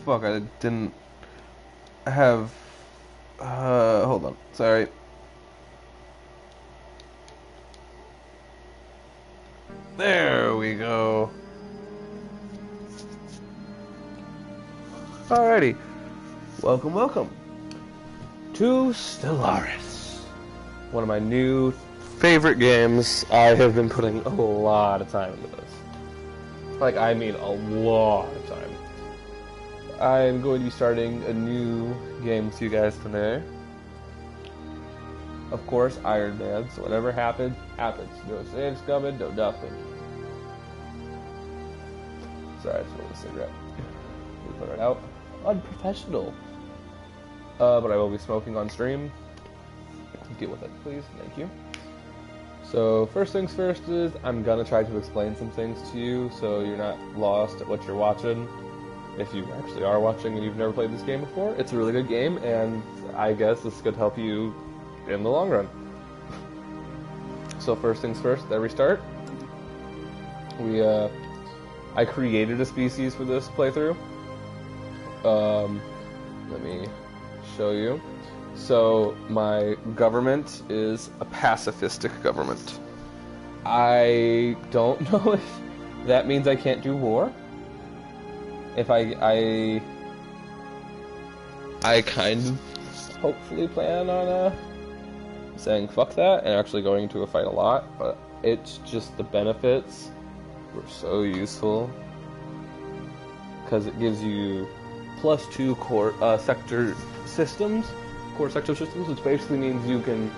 fuck, I didn't have... hold on. Sorry. There we go. Alrighty. Welcome, welcome to Stellaris. One of my new favorite games. I have been putting a lot of time into this. Like, I mean a lot of time. I'm going to be starting a new game with you guys today. Of course, Iron Man, so whatever happens, happens. No saves coming, no nothing. Sorry, I just rolled a cigarette. Put it out. Unprofessional. But I will be smoking on stream. Deal with it, please. Thank you. So, first things first is, I'm gonna try to explain some things to you so you're not lost at what you're watching. If you actually are watching and you've never played this game before, it's a really good game, and I guess this could help you in the long run. So first things first, at every start, I created a species for this playthrough. Let me show you. So my government is a pacifistic government. I don't know if that means I can't do war. If I kind of hopefully plan on saying fuck that and actually going to a fight a lot, but it's just the benefits were so useful because it gives you +2 core sector systems, which basically means you can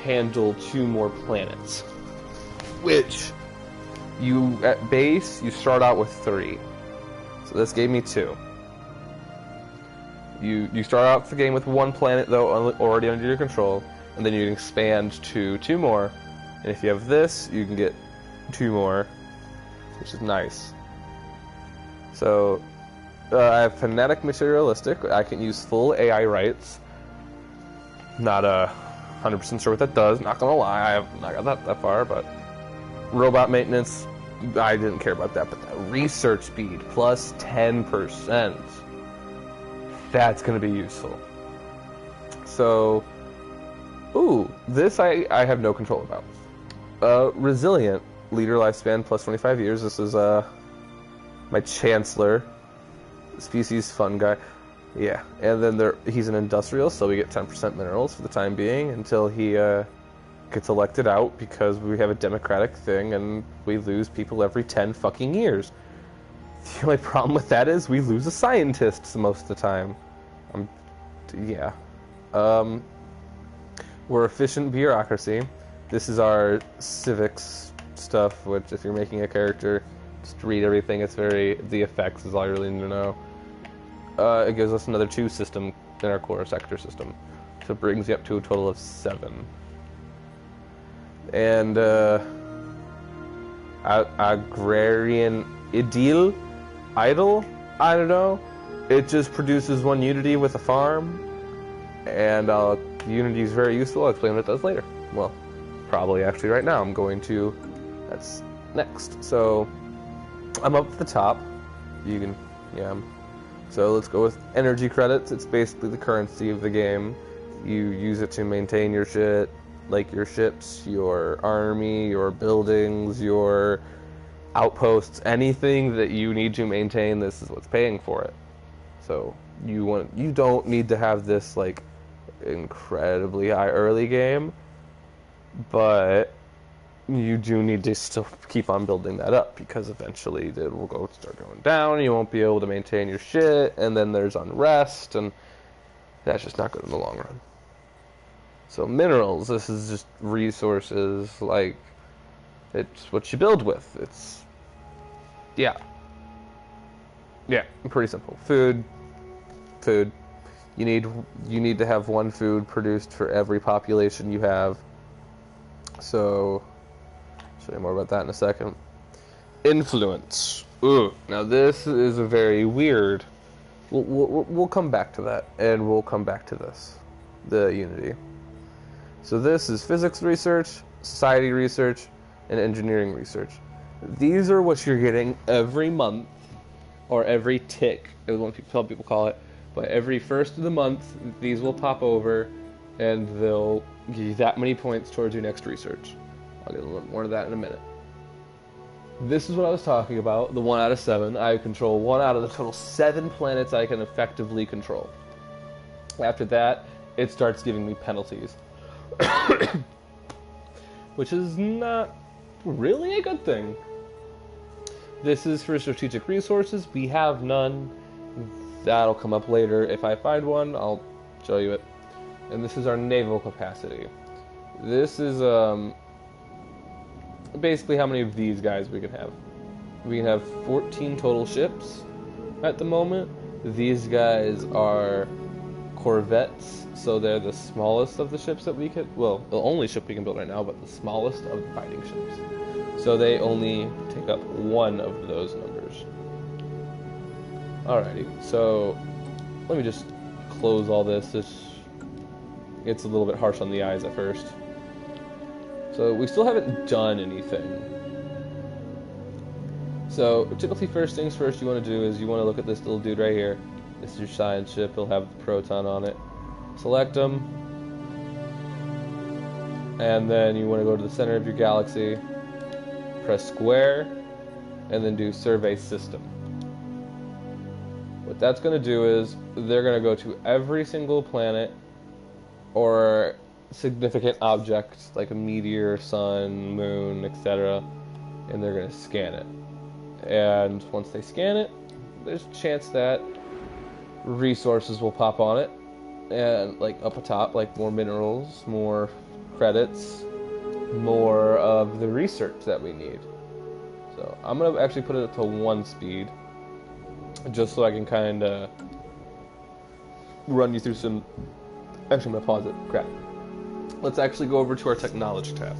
handle 2 more planets. Which you at base you start out with 3. So this gave me 2. You start out the game with 1 planet, though, already under your control, and then you can expand to 2 more. And if you have this, you can get 2 more, which is nice. So, I have Phonetic Materialistic. I can use full AI rights. Not 100% sure what that does, not gonna lie, I have not got that far, but... Robot Maintenance, I didn't care about that, but that research speed, plus 10%. That's going to be useful. So, this I have no control about. Resilient, leader lifespan plus 25 years. This is my Chancellor, species fun guy. Yeah, and then he's an industrial, so we get 10% minerals for the time being until he gets elected out because we have a democratic thing and we lose people every 10 fucking years. The only problem with that is we lose a scientist most of the time. Yeah. We're efficient bureaucracy. This is our civics stuff, which if you're making a character, just read everything. It's the effects is all you really need to know. It gives us another 2 system in our core sector system. So it brings you up to a total of 7. And agrarian idle, I don't know. It just produces 1 unity with a farm, and unity is very useful. I'll explain what it does later. Well, probably actually right now. That's next. So I'm up at the top. You can, yeah. So let's go with energy credits. It's basically the currency of the game. You use it to maintain your shit. Like your ships, your army, your buildings, your outposts, anything that you need to maintain, this is what's paying for it. So you don't need to have this like incredibly high early game, but you do need to still keep on building that up because eventually it will start going down, you won't be able to maintain your shit, and then there's unrest, and that's just not good in the long run. So minerals, this is just resources, like, it's what you build with. It's, yeah, pretty simple. Food. You need to have 1 food produced for every population you have. So, I'll show you more about that in a second. Influence. Ooh, now this is a very weird. We'll come back to that, and we'll come back to this, the unity. So this is physics research, society research, and engineering research. These are what you're getting every month or every tick, is what some people call it. But every first of the month, these will pop over, and they'll give you that many points towards your next research. I'll get a little more of that in a minute. This is what I was talking about, the 1 out of 7. I control 1 out of the total 7 planets I can effectively control. After that, it starts giving me penalties. Which is not really a good thing. This is for strategic resources. We have none. That'll come up later. If I find one, I'll show you it. And this is our naval capacity. This is basically how many of these guys we can have. We can have 14 total ships at the moment. These guys are corvettes, so they're the smallest of the ships that we could, well, the only ship we can build right now, but the smallest of the fighting ships. So they only take up 1 of those numbers. Alrighty, so let me just close all this. It's a little bit harsh on the eyes at first. So we still haven't done anything. So typically first things first you want to do is you want to look at this little dude right here. This is your science ship. It'll have the proton on it. Select them. And then you want to go to the center of your galaxy. Press square. And then do survey system. What that's going to do is they're going to go to every single planet or significant object like a meteor, sun, moon, etc. And they're going to scan it. And once they scan it, there's a chance that resources will pop on it, and like up atop, like more minerals, more credits, more of the research that we need. So I'm gonna actually put it to 1 speed, just so I can kind of run you through some. Actually, I'm gonna pause it. Crap. Let's actually go over to our technology tab.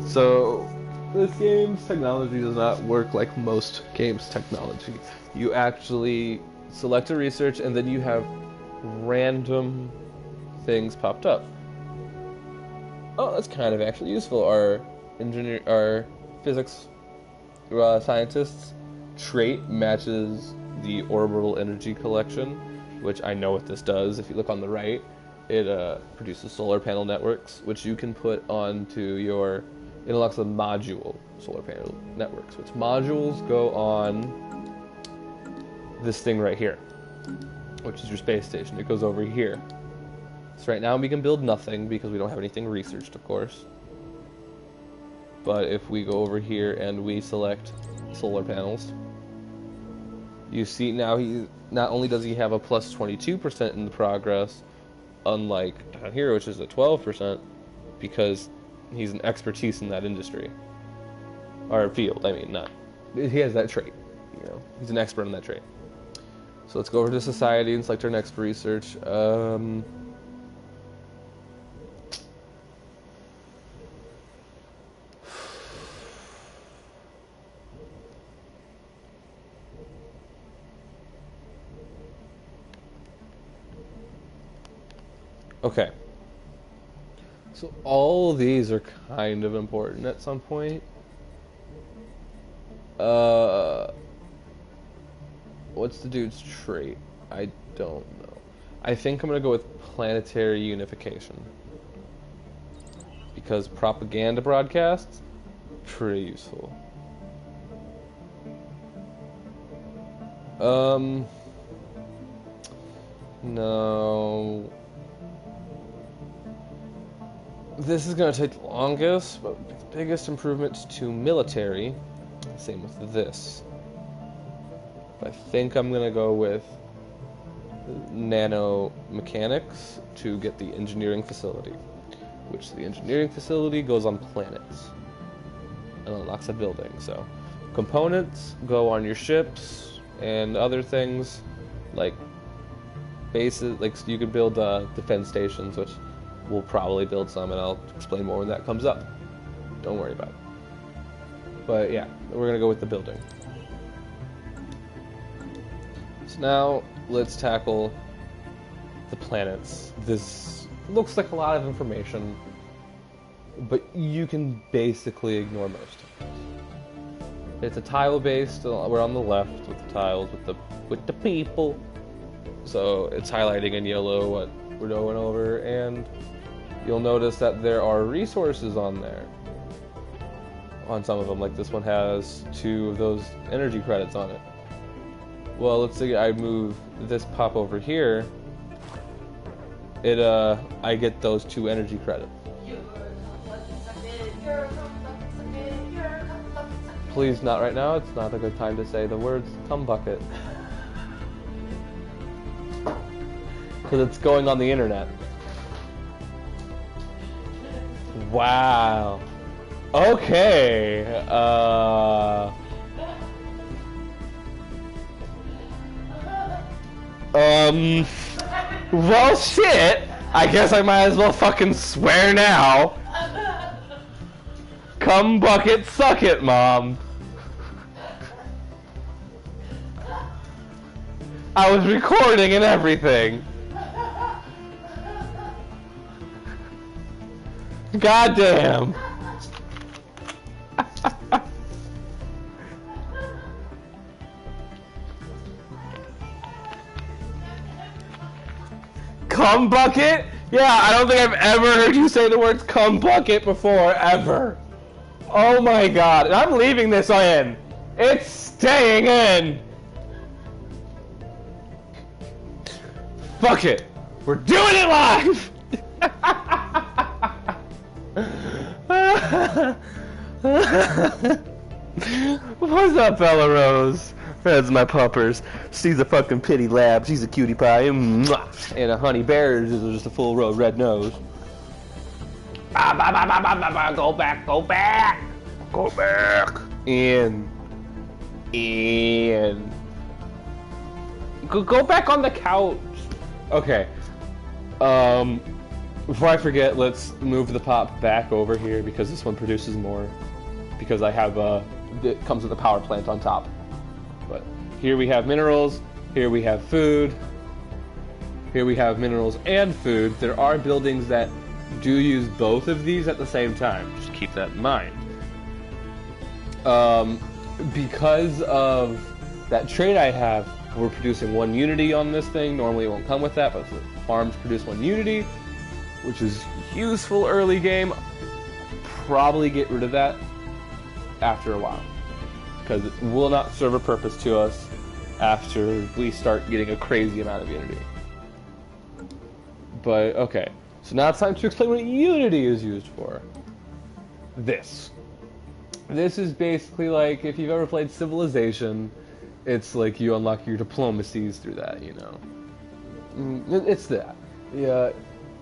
So this game's technology does not work like most games' technology. You actually select a research, and then you have random things popped up. Oh, that's kind of actually useful. Our physics scientists trait matches the orbital energy collection, which I know what this does. If you look on the right, it produces solar panel networks, which you can put onto your. It unlocks a module solar panel networks, which modules go on this thing right here, which is your space station. It goes over here. So right now we can build nothing because we don't have anything researched, of course. But if we go over here and we select solar panels, you see now he not only does he have a plus 22% in the progress, unlike down here, which is a 12%, because he's an expertise in that industry. Or field, I mean, not. He has that trait. You know, he's an expert in that trait. So let's go over to society and select our next research. Okay. So all of these are kind of important at some point. What's the dude's trait? I don't know. I think I'm gonna go with planetary unification. Because propaganda broadcasts, pretty useful. No. This is going to take the longest, but the biggest improvements to military. Same with this. I think I'm going to go with nanomechanics to get the engineering facility, which the engineering facility goes on planets and unlocks a building. So components go on your ships and other things like bases, like you could build defense stations, which we'll probably build some, and I'll explain more when that comes up. Don't worry about it. But yeah, we're gonna go with the building. So now let's tackle the planets. This looks like a lot of information, but you can basically ignore most of it. It's a tile based. We're on the left with the tiles with the people. So it's highlighting in yellow what we're going over, and you'll notice that there are resources on there. On some of them, like this one has 2 of those energy credits on it. Well, let's say I move this pop over here. I get those 2 energy credits. Please, not right now. It's not a good time to say the words "cum bucket," because it's going on the internet. Wow. Okay. Well, shit. I guess I might as well fucking swear now. Cum bucket, suck it, Mom. I was recording and everything. Goddamn. Cum bucket? Yeah, I don't think I've ever heard you say the words cum bucket before, ever. Oh my god, and I'm leaving this in. It's staying in. Fuck it. We're doing it live! What's up, Bella Rose? That's my puppers. She's a fucking pity lab. She's a cutie pie. And a honey bear is just a full row red nose. Go back, go back, go back. And go back on the couch. Okay. Before I forget, let's move the pop back over here because this one produces more. Because I have it comes with a power plant on top. But here we have minerals. Here we have food. Here we have minerals and food. There are buildings that do use both of these at the same time. Just keep that in mind. Because of that trait I have, we're producing 1 unity on this thing. Normally it won't come with that, but the farms produce 1 unity, which is useful early game. Probably get rid of that after a while, because it will not serve a purpose to us after we start getting a crazy amount of unity. But okay, so now it's time to explain what unity is used for. This is basically like if you've ever played Civilization. It's like you unlock your diplomacies through that, you know. It's that. Yeah,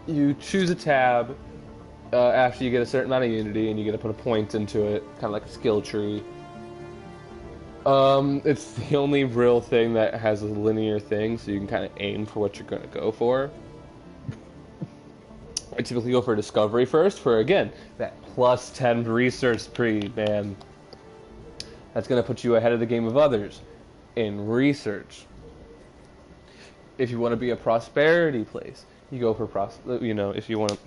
you choose a tab after you get a certain amount of unity, and you get to put a point into it, kind of like a skill tree. It's the only real thing that has a linear thing, so you can kind of aim for what you're going to go for. I typically go for discovery first, for again that plus 10 research speed, man. That's going to put you ahead of the game of others in research. If you want to be a prosperity place, you go for if you want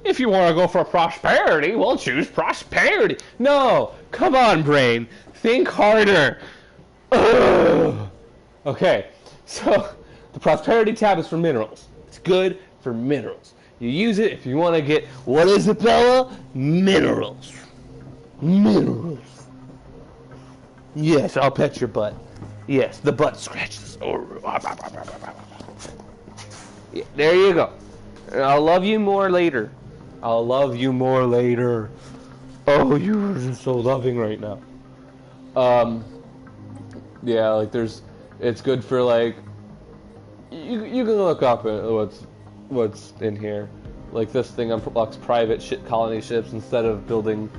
to go for prosperity, well, choose prosperity. No, come on, brain, think harder. Ugh. Okay, so the prosperity tab is for minerals. It's good for minerals. You use it if you want to get, what is it, Bella? Minerals. Minerals. Yes, I'll pet your butt. Yes, the butt scratches. Yeah, there you go. I'll love you more later. I'll love you more later. Oh, you're just so loving right now. Yeah, like it's good for like, you can look up at what's in here. Like this thing unlocks private colony ships. Instead of building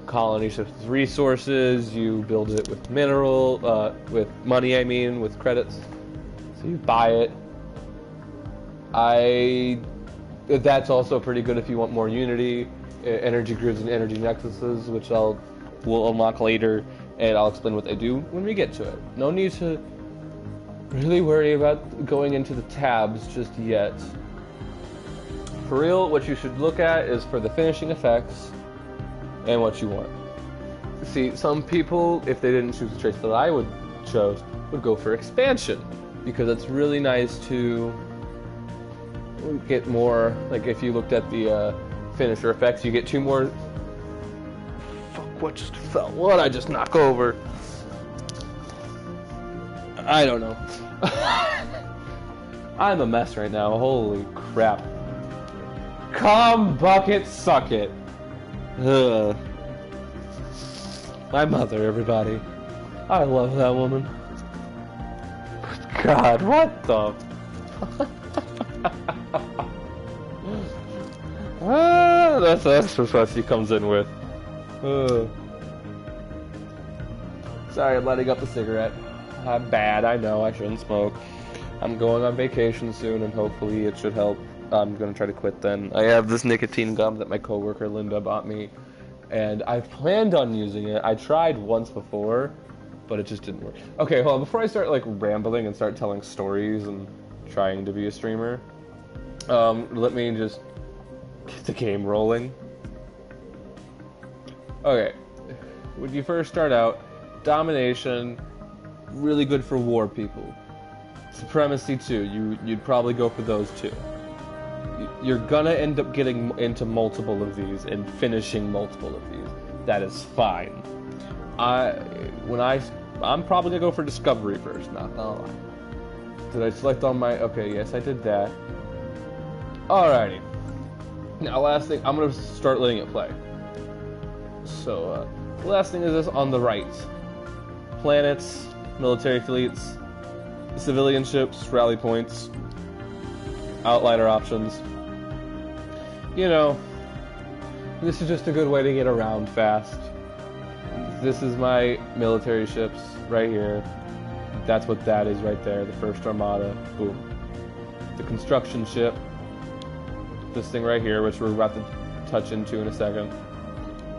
colony ships with resources, you build it with with money, with credits. So you buy it. That's also pretty good if you want more unity, energy grids and energy nexuses, which we'll unlock later, and I'll explain what they do when we get to it. No need to really worry about going into the tabs just yet. For real, what you should look at is for the finishing effects and what you want. See, some people, if they didn't choose the traits that I would go for expansion, because it's really nice to get more. Like if you looked at the finisher effects, you get 2 more. Fuck! What just fell? What I just knock over? I don't know. I'm a mess right now. Holy crap! Come bucket, suck it. Ugh. My mother, everybody. I love that woman. God, what the? That's what she comes in with. Sorry, I'm lighting up a cigarette. I'm bad, I know, I shouldn't smoke. I'm going on vacation soon, and hopefully it should help. I'm gonna try to quit then. I have this nicotine gum that my coworker Linda bought me, and I planned on using it. I tried once before, but it just didn't work. Okay, well, before I start like rambling and start telling stories and trying to be a streamer, let me just get the game rolling. Okay, when you first start out, domination, really good for war people. Supremacy too, you'd probably go for those two. You're gonna end up getting into multiple of these and finishing multiple of these. That is fine. I'm probably gonna go for discovery first, not gonna lie. Did I select on my... Okay, yes, I did that. Alrighty. Now, last thing, I'm gonna start letting it play. So, the last thing is this on the right. Planets, military fleets, civilian ships, rally points, outliner options. You know, this is just a good way to get around fast. This is my military ships right here. That's what that is right there, the first armada. Boom. The construction ship. This thing right here, which we're about to touch into in a second.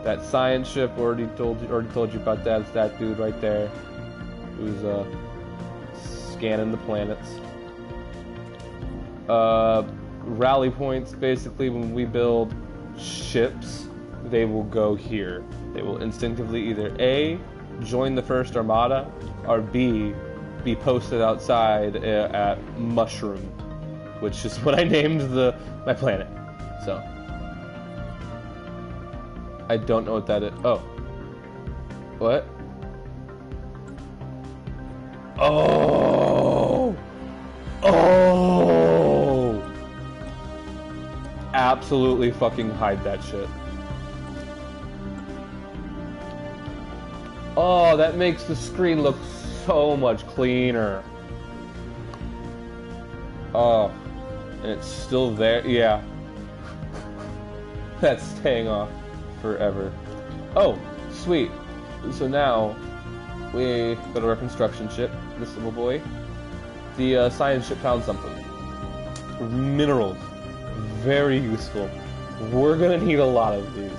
That science ship, already told you about that. It's that dude right there, who's scanning the planets. Rally points, basically, when we build ships, they will go here. They will instinctively either A, join the first armada, or B, be posted outside at Mushroom, which is what I named my planet. So, I don't know what that is. Oh. What? Oh! Oh! Absolutely fucking hide that shit. Oh, that makes the screen look so much cleaner. Oh, and it's still there. Yeah. That's staying off forever. Oh, sweet. So now we go to our construction ship, this little boy. The science ship found something. Minerals. Very useful. We're gonna need a lot of these.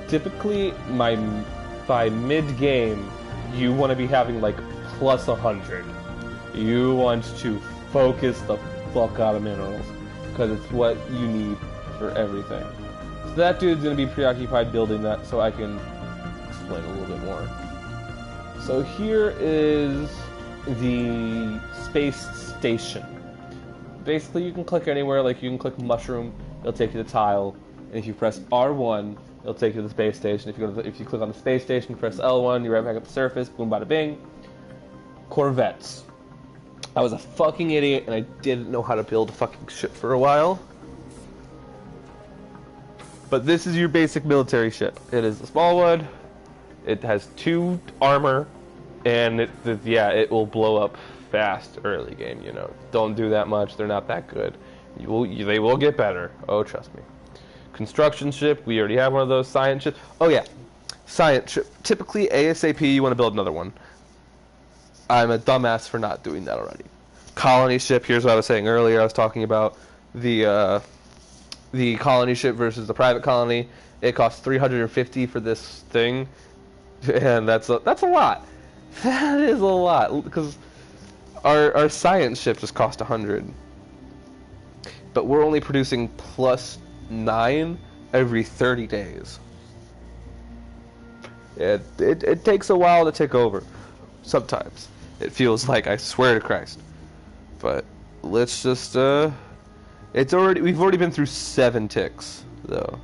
Typically, by mid-game, you want to be having like plus 100. You want to focus the fuck out of minerals, because it's what you need for everything. So that dude's gonna be preoccupied building that, so I can explain a little bit more. So here is the space station. Basically, you can click anywhere, like you can click mushroom, it'll take you to tile, and if you press R1, it'll take you to the space station. If you click on the space station, press L1, you're right back at the surface, boom bada bing. Corvettes. I was a fucking idiot and I didn't know how to build a fucking ship for a while. But this is your basic military ship. It is a small one, it has 2 armor, and it will blow up fast early game, you know. Don't do that much, they're not that good. They will get better. Oh, trust me. Construction ship, we already have one of those. Science ship. Oh yeah, science ship. Typically ASAP you want to build another one. I'm a dumbass for not doing that already. Colony ship, here's what I was saying earlier. I was talking about the colony ship versus the private colony. It costs 350 for this thing, and that's a lot. That is a lot, because our science ship just cost 100. But we're only producing plus 9 every 30 days. It takes a while to tick over. Sometimes it feels like, I swear to Christ. But let's just we've already been through 7 ticks though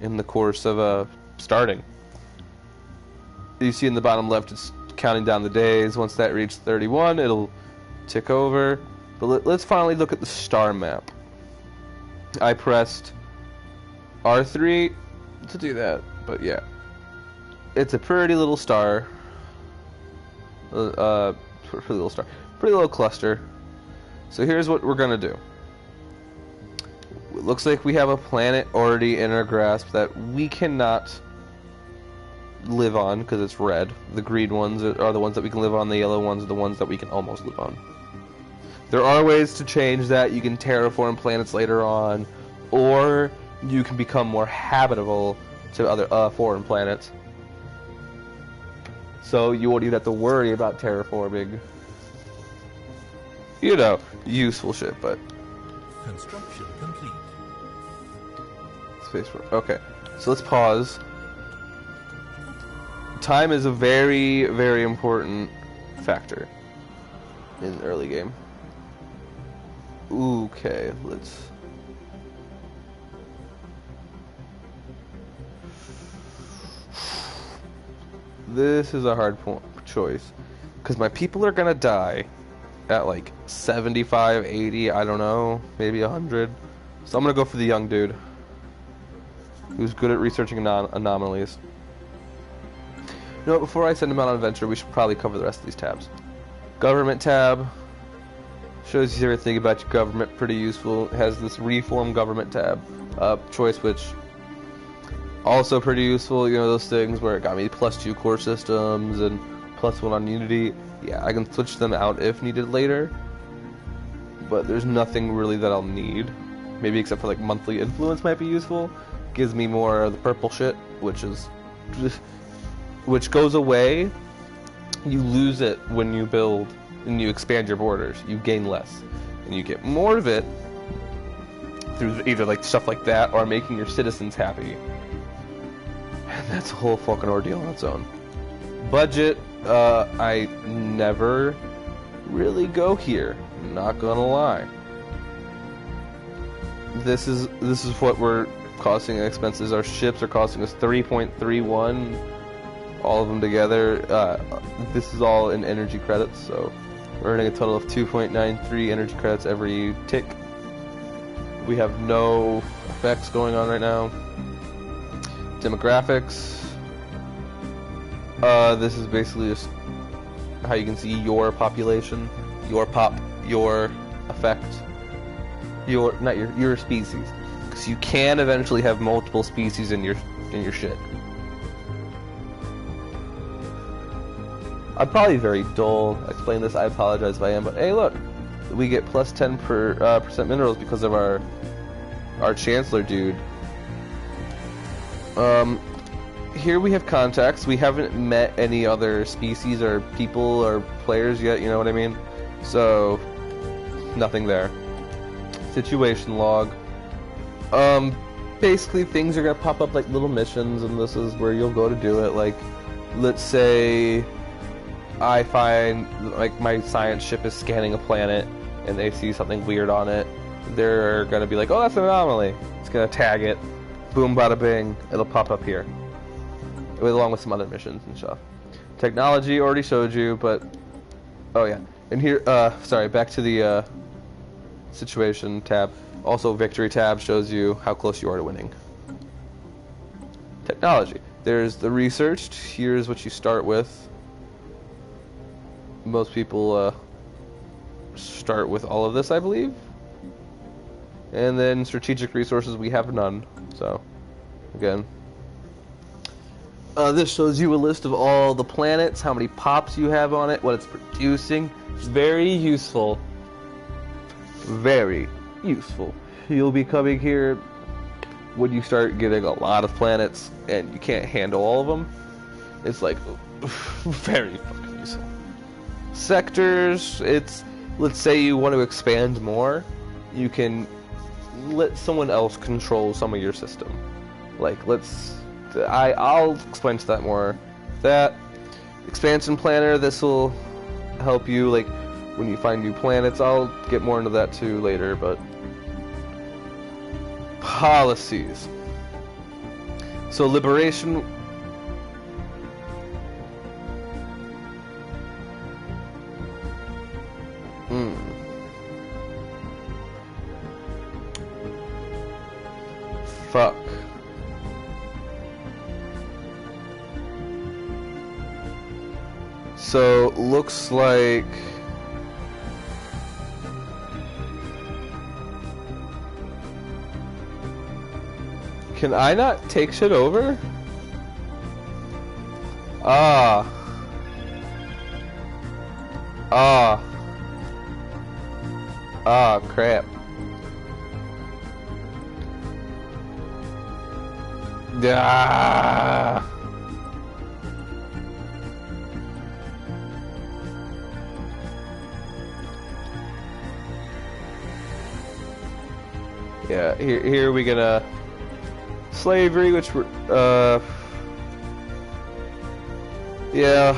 in the course of starting. You see in the bottom left, it's counting down the days. Once that reaches 31, it'll tick over. But let's finally look at the star map. I pressed R3 to do that, but yeah, it's a pretty little star. Pretty little cluster. So here's what we're gonna do. It looks like we have a planet already in our grasp that we cannot live on because it's red. The green ones are the ones that we can live on. The yellow ones are the ones that we can almost live on. There are ways to change that. You can terraform planets later on, or you can become more habitable to other foreign planets. So you won't even have to worry about terraforming. You know, useful shit, but... Construction complete. Space. Okay, so let's pause. Time is a very, very important factor in the early game. Okay, let's... This is a hard choice, because my people are gonna die at like 75, 80, I don't know, maybe 100. So I'm gonna go for the young dude who's good at researching anomalies. You know what, before I send him out on an adventure, we should probably cover the rest of these tabs. Government tab shows you everything about your government, pretty useful. It has this reform government tab choice, which also pretty useful. You know, those things where it got me +2 core systems and +1 on Unity. Yeah, I can switch them out if needed later, but there's nothing really that I'll need. Maybe except for like monthly influence might be useful. Gives me more of the purple shit, which goes away. You lose it when you build and you expand your borders. You gain less, and you get more of it through either like stuff like that or making your citizens happy. And that's a whole fucking ordeal on its own. Budget, I never really go here, not gonna lie. This is what we're costing in expenses. Our ships are costing us 3.31, all of them together. This is all in energy credits, so we're earning a total of 2.93 energy credits every tick. We have no effects going on right now. Demographics. This is basically just how you can see your population, your effect, your species, because you can eventually have multiple species in your shit. I'm probably very dull explaining this. I apologize if I am, but hey, look, we get +10% minerals because of our Chancellor dude. Here we have contacts. We haven't met any other species or people or players yet, you know what I mean? So, nothing there. Situation log. Basically things are gonna pop up like little missions, and this is where you'll go to do it. Like, let's say I find, like, my science ship is scanning a planet and they see something weird on it. They're gonna be like, oh, that's an anomaly. It's gonna tag it. Boom, bada bing, it'll pop up here. Along with some other missions and stuff. Technology, already showed you, but... Oh, yeah. And here, sorry, back to the, situation tab. Also, victory tab shows you how close you are to winning. Technology. There's the researched. Here's what you start with. Most people, start with all of this, I believe. And then strategic resources, we have none. So, again... this shows you a list of all the planets, how many pops you have on it, what it's producing. It's very useful. Very useful. You'll be coming here when you start getting a lot of planets and you can't handle all of them. It's like very fucking useful. Sectors, it's, let's say you want to expand more, you can let someone else control some of your system. Like, I'll explain to that more. That expansion planner, this will help you, like, when you find new planets. I'll get more into that too later, but policies. So liberation. Fuck. So looks like can I not take shit over? Ah. Crap. Ah. Yeah, here we get a slavery, which we're yeah.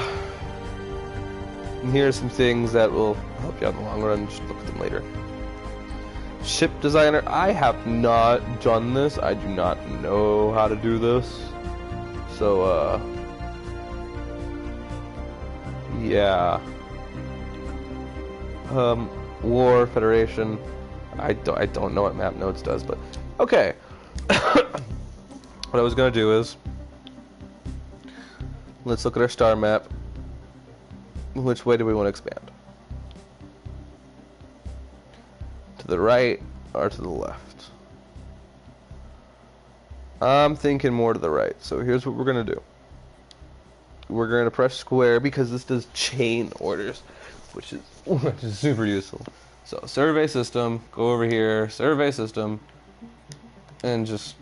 And here are some things that will help you out in the long run. Just look at them later. Ship designer. I have not done this. I do not know how to do this. So, yeah. War, Federation. I don't know what map notes does, but okay. What I was gonna do is let's look at our star map. Which way do we want to expand? To the right or to the left? I'm thinking more to the right. So here's what we're gonna do. We're gonna press square because this does chain orders, which is super useful. So survey system, go over here, survey system, and just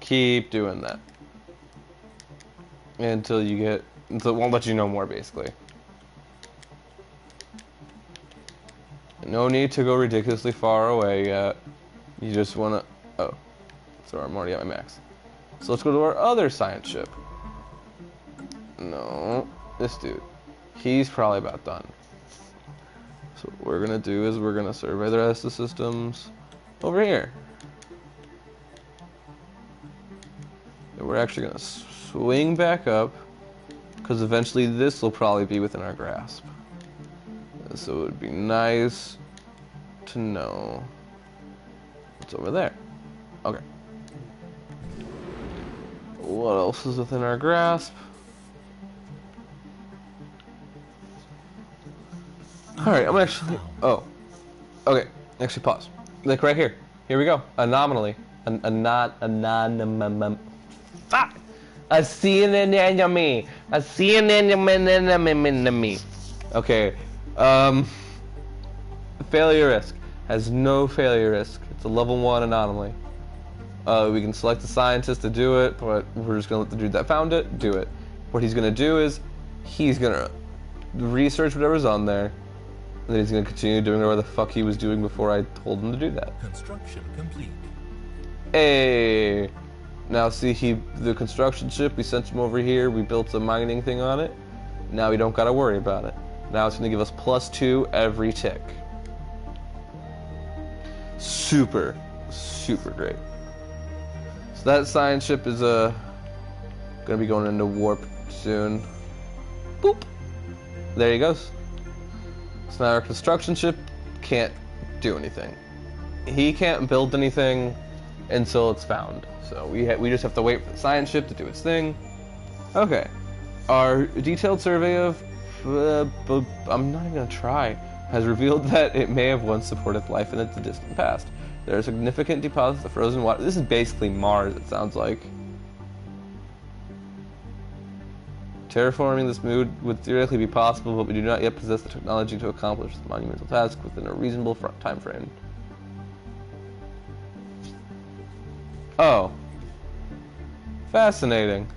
keep doing that until it won't let you know more, basically. No need to go ridiculously far away yet. You just wanna, oh, so I'm already at my max. So let's go to our other science ship. No, this dude, he's probably about done. So what we're gonna do is we're gonna survey the rest of the systems over here. And we're actually gonna swing back up because eventually this will probably be within our grasp. So it would be nice to know what's over there. Okay. What else is within our grasp? Alright, I'm actually... Oh. Okay. Actually, pause. Like right here. Here we go. Anomaly. Fuck! A enemy. Enemy. Okay. Failure risk. Has no failure risk. It's a level 1 anomaly. We can select the scientist to do it, but we're just gonna let the dude that found it do it. What he's gonna do is he's gonna research whatever's on there, and then he's gonna continue doing whatever the fuck he was doing before I told him to do that. Construction complete. Hey, now see the construction ship, we sent him over here, we built a mining thing on it. Now we don't gotta worry about it. Now it's gonna give us +2 every tick. Super, super great. So that science ship is gonna be going into warp soon. Boop. There he goes. So now our construction ship can't do anything. He can't build anything until it's found. So we just have to wait for the science ship to do its thing. Okay. Our detailed survey of I'm not even gonna try. Has revealed that it may have once supported life in the distant past. There are significant deposits of frozen water. This is basically Mars, it sounds like. Terraforming this moon would theoretically be possible, but we do not yet possess the technology to accomplish the monumental task within a reasonable time frame. Oh. Fascinating.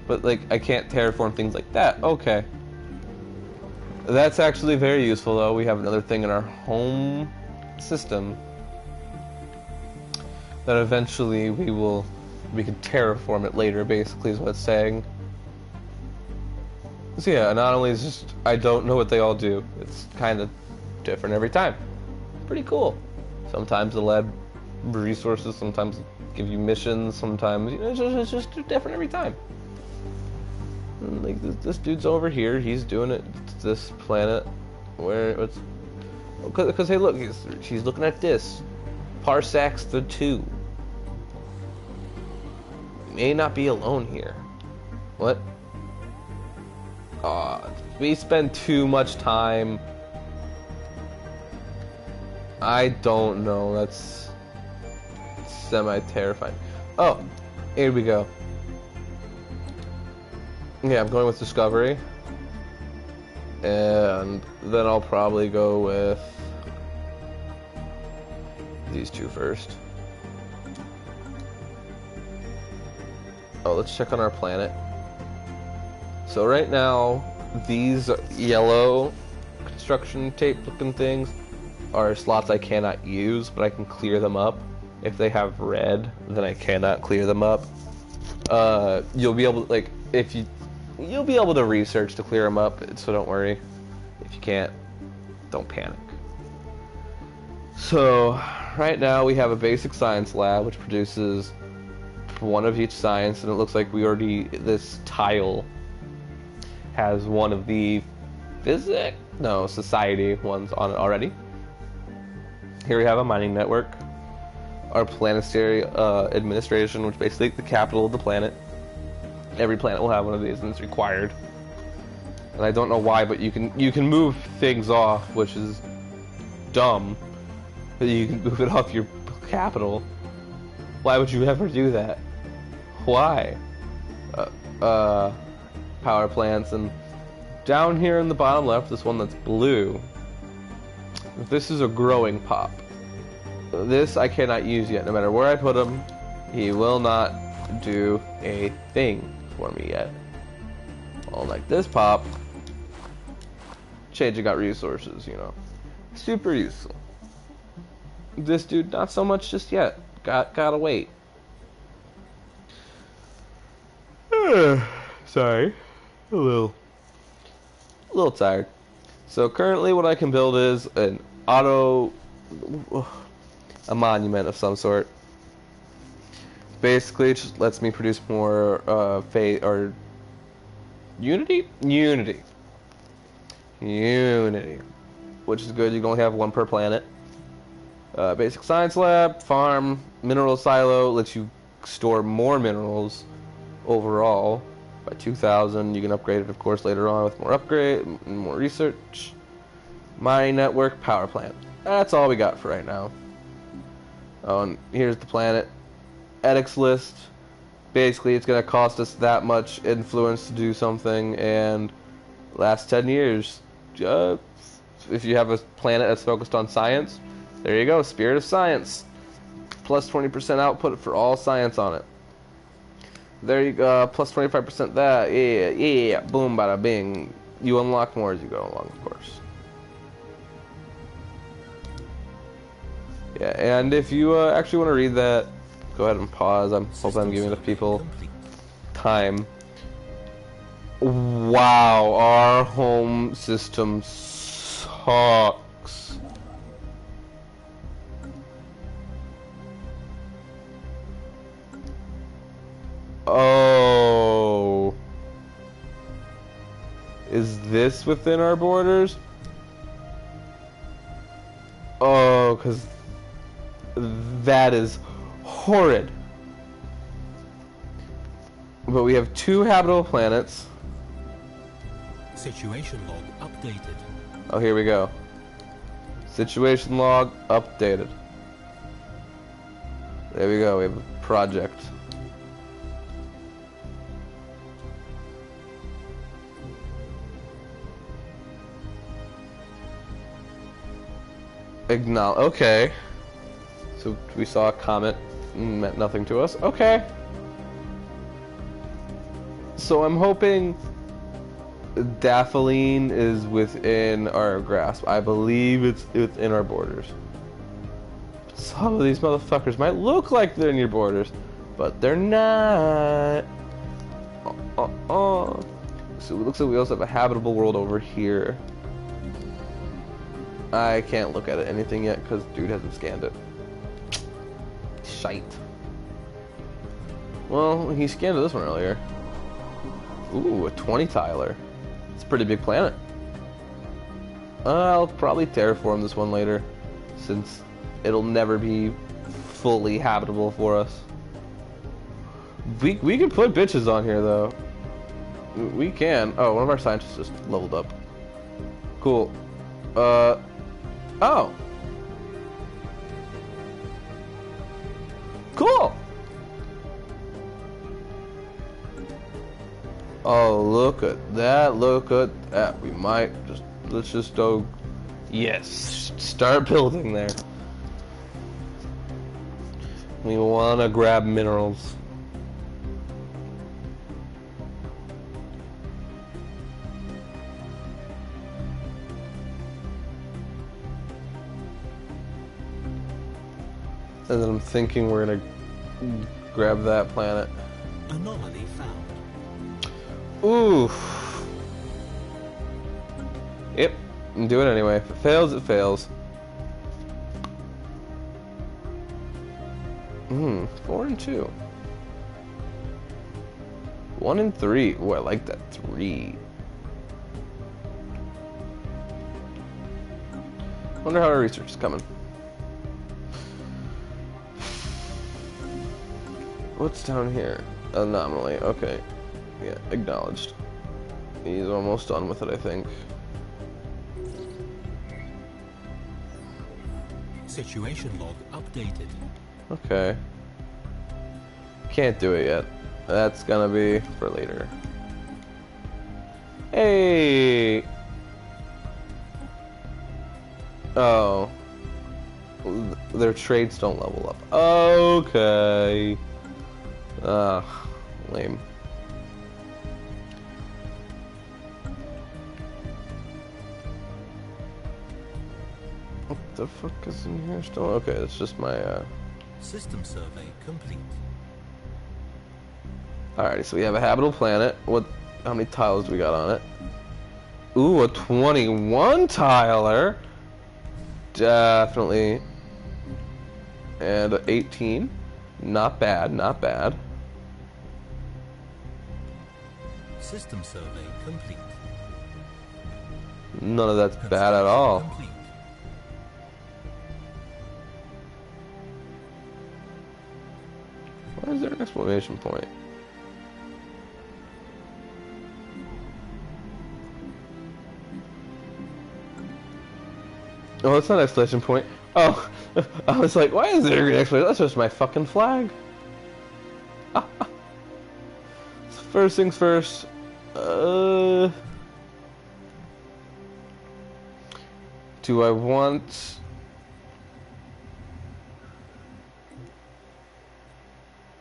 But, like, I can't terraform things like that. Okay. That's actually very useful, though. We have another thing in our home system that eventually we can terraform it later, basically, is what it's saying. So yeah, not only is just, I don't know what they all do, it's kind of different every time. Pretty cool. Sometimes they'll add resources, sometimes give you missions, sometimes, you know, it's just different every time. And like this dude's over here, he's doing it, this planet, where it's, because hey look, she's looking at this, parsecs the 2. May not be alone here. What? We spend too much time. I don't know, that's semi-terrifying. Oh, here we go. Yeah, I'm going with Discovery. And then I'll probably go with these two first. Oh, let's check on our planet. So right now, these yellow construction tape looking things are slots I cannot use, but I can clear them up. If they have red, then I cannot clear them up. You'll be able to, like, you'll be able to research to clear them up, so don't worry. If you can't, don't panic. So, right now we have a basic science lab, which produces one of each science, and it looks like we already, this tile has one of the society ones on it already. Here we have a mining network, our planetary administration, which is basically the capital of the planet. Every planet will have one of these, and it's required. And I don't know why, but you can move things off, which is dumb. But you can move it off your capital. Why would you ever do that? Why? Power plants, and down here in the bottom left, this one that's blue. This is a growing pop. This I cannot use yet. No matter where I put him, he will not do a thing for me yet. Well, like this pop, changing out resources, you know, super useful. This dude, not so much just yet. Gotta wait. Sorry, a little tired. So currently, what I can build is a monument of some sort. Basically, it just lets me produce more Unity, which is good. You can only have one per planet. Basic science lab, farm, mineral silo lets you store more minerals overall by 2,000. You can upgrade it, of course, later on with more research. Mining network, power plant. That's all we got for right now. Oh, and here's the planet. EdX list. Basically, it's going to cost us that much influence to do something, and last 10 years, if you have a planet that's focused on science, there you go, Spirit of Science. Plus 20% output for all science on it. There you go, plus 25% that, yeah, boom, bada bing. You unlock more as you go along, of course. Yeah, and if you actually want to read that, go ahead and pause. I'm hoping I'm giving the people time. Wow, our home system sucks. Oh. Is this within our borders? Oh, because that is horrid. But we have 2 habitable planets. Situation log updated. Oh, here we go. Situation log updated. There we go. We have a project. Okay. So we saw a comet, meant nothing to us. Okay. So I'm hoping Dapholine is within our grasp. I believe it's within our borders. Some of these motherfuckers might look like they're in your borders, but they're not. So it looks like we also have a habitable world over here. I can't look at it anything yet because dude hasn't scanned it. Shite. Well, he scanned this one earlier. Ooh, a 20 tiler. It's a pretty big planet. I'll probably terraform this one later, since it'll never be fully habitable for us. We can put bitches on here though. We can. Oh, one of our scientists just leveled up. Cool. Oh. Cool. Oh, look at that. Look at that. We might just, let's just go. Yes. Start building there. We want to grab minerals. And then I'm thinking we're gonna grab that planet. Anomaly found. Ooh. Yep. Do it anyway. If it fails, it fails. 4 and 2. 1 and 3. Ooh, I like that 3. Wonder how our research is coming. What's down here? Anomaly. Okay. Yeah, acknowledged. He's almost done with it, I think. Situation log updated. Okay. Can't do it yet. That's gonna be for later. Hey! Oh. Their traits don't level up. Okay. Lame. What the fuck is in here still? Okay, it's just my, System survey complete. Alrighty, so we have a habitable planet. How many tiles do we got on it? Ooh, a 21 tiler! Definitely. And a 18. Not bad, not bad. System survey complete. None of that's bad at all. Complete. Why is there an exclamation point? Oh, it's not an exclamation point. Oh, I was like, why is there an exclamation? That's just my fucking flag. First things first. Do I want...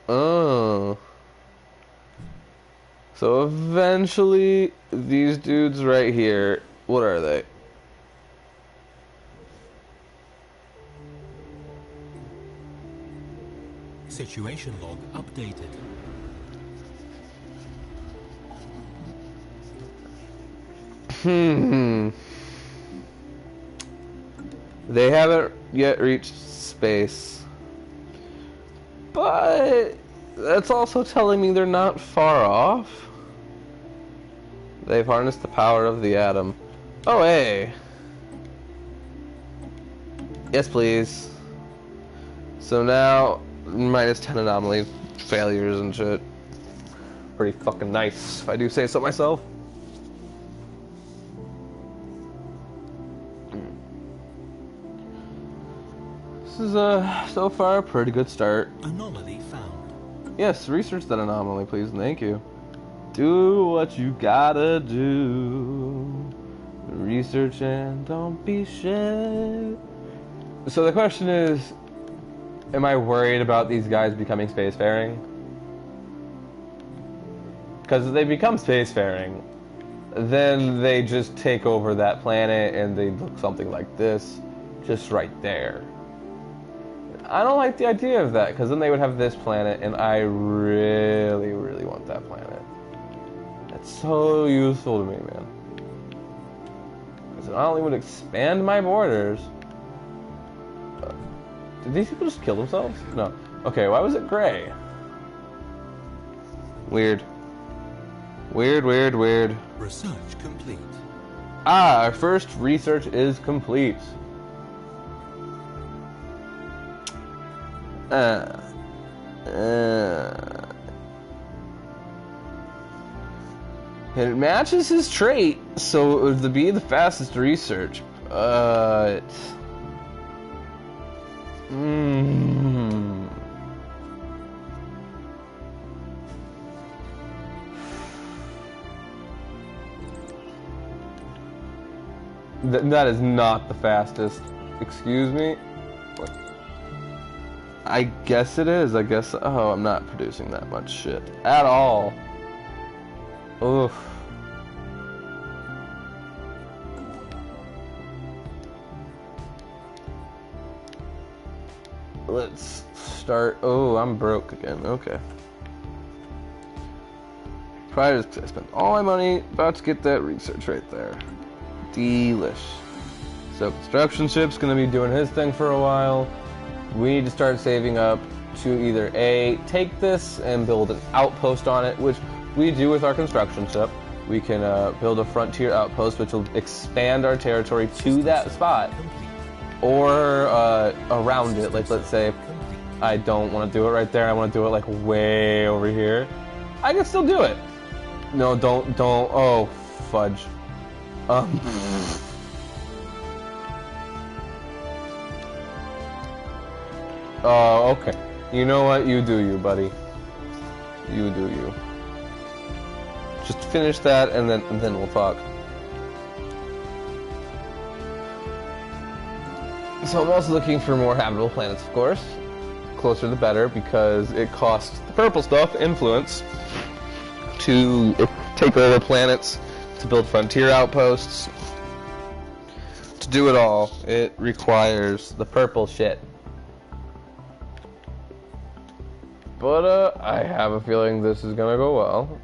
Oh. So eventually, these dudes right here, what are they? Situation log updated. They haven't yet reached space. But that's also telling me they're not far off. They've harnessed the power of the atom. Oh, hey. Yes, please. So now, -10 anomaly failures and shit. Pretty fucking nice, if I do say so myself. This is so far a pretty good start. Anomaly found. Yes, research that anomaly, please, and thank you. Do what you gotta do. Research and don't be shit. So the question is, am I worried about these guys becoming spacefaring? Because if they become spacefaring, then they just take over that planet and they look something like this, just right there. I don't like the idea of that, because then they would have this planet, and I really, really want that planet. That's so useful to me, man. Because it not only would expand my borders. Did these people just kill themselves? No. Okay, why was it gray? Weird. Weird, weird, weird. Research complete. Ah, our first research is complete. It matches his trait, so it would be the fastest research, but... That is not the fastest. Excuse me? What? I guess it is. I guess... Oh, I'm not producing that much shit. At all. Oof. Let's start... Oh, I'm broke again. Okay. Probably just I spent all my money about to get that research right there. Delish. So construction ship's gonna be doing his thing for a while. We need to start saving up to either A, take this and build an outpost on it, which we do with our construction ship. We can build a frontier outpost which will expand our territory to that spot. Or around it, like let's say I don't want to do it right there, I want to do it like way over here. I can still do it. No, don't, oh, fudge. Oh, okay. You know what? You do you, buddy. You do you. Just finish that, and then we'll talk. So I'm also looking for more habitable planets, of course. Closer the better, because it costs the purple stuff, influence, to take over planets, to build frontier outposts. To do it all, it requires the purple shit. But, I have a feeling this is gonna go well.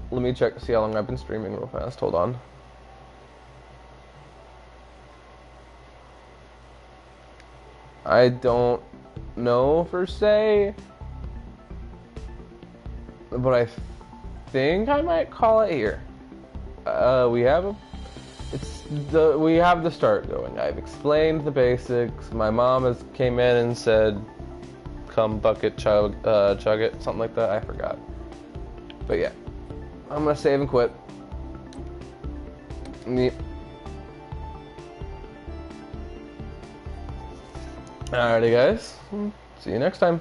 Let me check to see how long I've been streaming real fast. Hold on. I don't know per se, but I think I might call it here. We have the start going. I've explained the basics. My mom has came in and said, "Come bucket, chug it," something like that. I forgot. But yeah, I'm gonna save and quit. Yep. Alrighty, guys. See you next time.